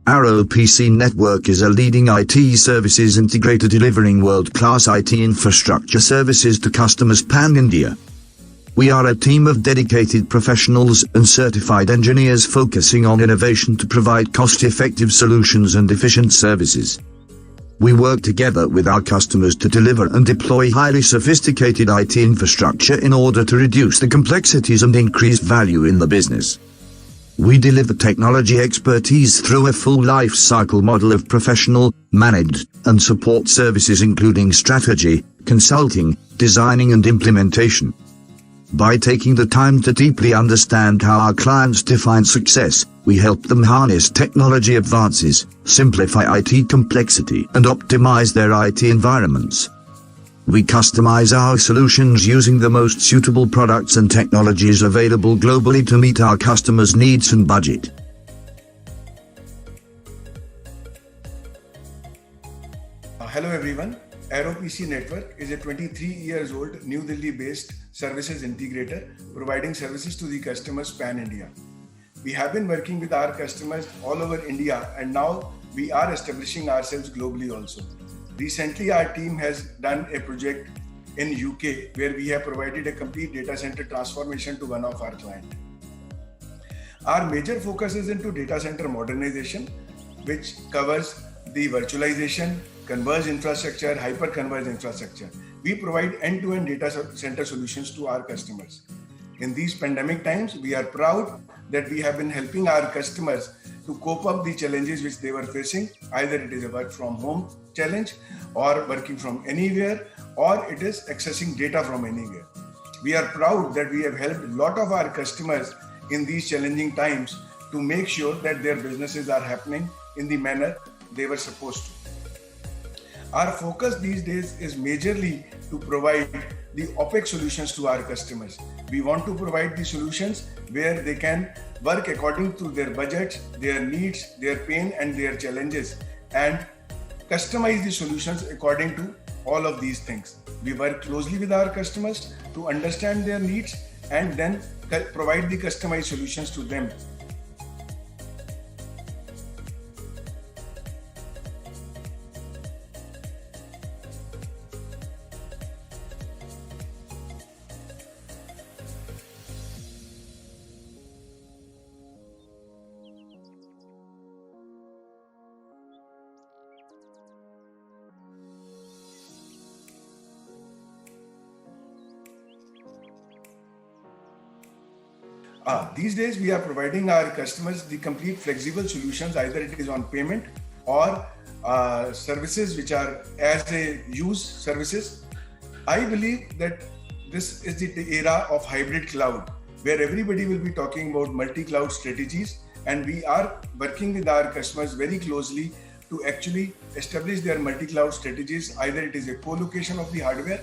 Arrow PC Network is a leading IT services integrator delivering world-class IT infrastructure services to customers pan-India. We are a team of dedicated professionals and certified engineers focusing on innovation to provide cost-effective solutions and efficient services. We work together with our customers to deliver and deploy highly sophisticated IT infrastructure in order to reduce the complexities and increase value in the business. We deliver technology expertise through a full life cycle model of professional, managed, and support services including strategy, consulting, designing and implementation. By taking the time to deeply understand how our clients define success, we help them harness technology advances, simplify IT complexity and optimize their IT environments. We customize our solutions using the most suitable products and technologies available globally to meet our customers' needs and budget. Hello everyone. Arrow PC Network is a 23 years old New Delhi based services integrator providing services to the customers pan-India. We have been working with our customers all over India and now we are establishing ourselves globally also. Recently our team has done a project in UK where we have provided a complete data center transformation to one of our clients. Our major focus is into data center modernization, which covers the virtualization, converged infrastructure, hyper-converged infrastructure. We provide end-to-end data center solutions to our customers. In these pandemic times, we are proud that we have been helping our customers to cope up the challenges which they were facing. Either it is a work from home challenge or working from anywhere, or it is accessing data from anywhere. We are proud that we have helped a lot of our customers in these challenging times to make sure that their businesses are happening in the manner they were supposed to. Our focus these days is majorly to provide the OpEx solutions to our customers. We want to provide the solutions where they can work according to their budgets, their needs, their pain and their challenges and customize the solutions according to all of these things. We work closely with our customers to understand their needs and then provide the customized solutions to them. These days we are providing our customers the complete flexible solutions, either it is on payment or services which are as a use services. I believe that this is the era of hybrid cloud where everybody will be talking about multi-cloud strategies, and we are working with our customers very closely to actually establish their multi-cloud strategies. Either it is a co-location of the hardware,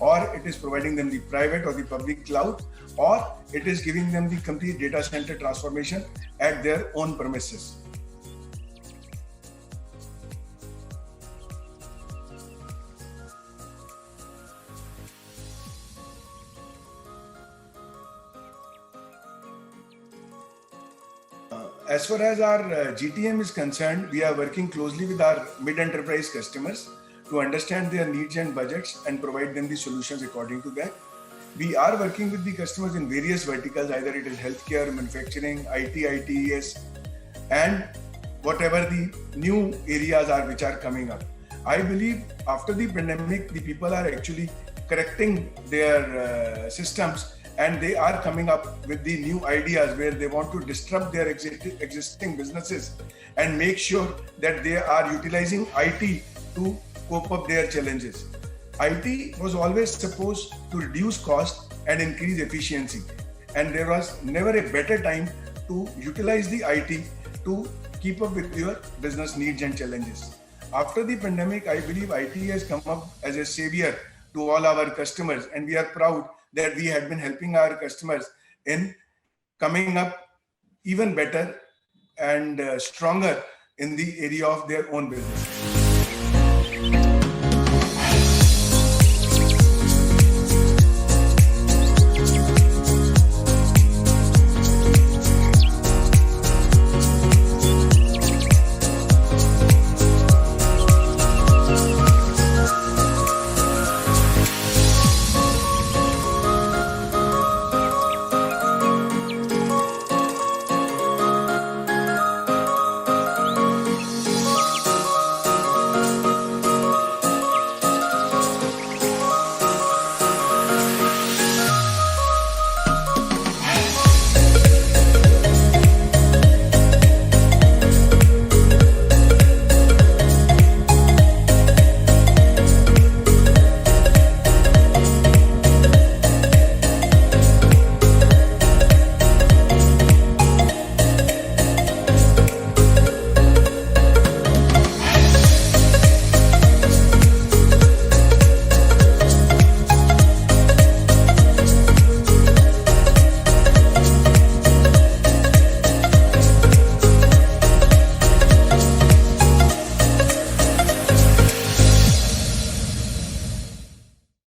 or it is providing them the private or the public cloud, or it is giving them the complete data center transformation at their own premises. As far as our GTM is concerned, we are working closely with our mid-enterprise customers to understand their needs and budgets and provide them the solutions according to that. We are working with the customers in various verticals, either it is healthcare, manufacturing, IT, ITES, and whatever the new areas are which are coming up. I believe after the pandemic, the people are actually correcting their systems and they are coming up with the new ideas where they want to disrupt their existing businesses and make sure that they are utilizing IT to cope up their challenges. IT was always supposed to reduce cost and increase efficiency, and there was never a better time to utilize the IT to keep up with your business needs and challenges. After the pandemic, I believe IT has come up as a savior to all our customers, and we are proud that we have been helping our customers in coming up even better and stronger in the area of their own business.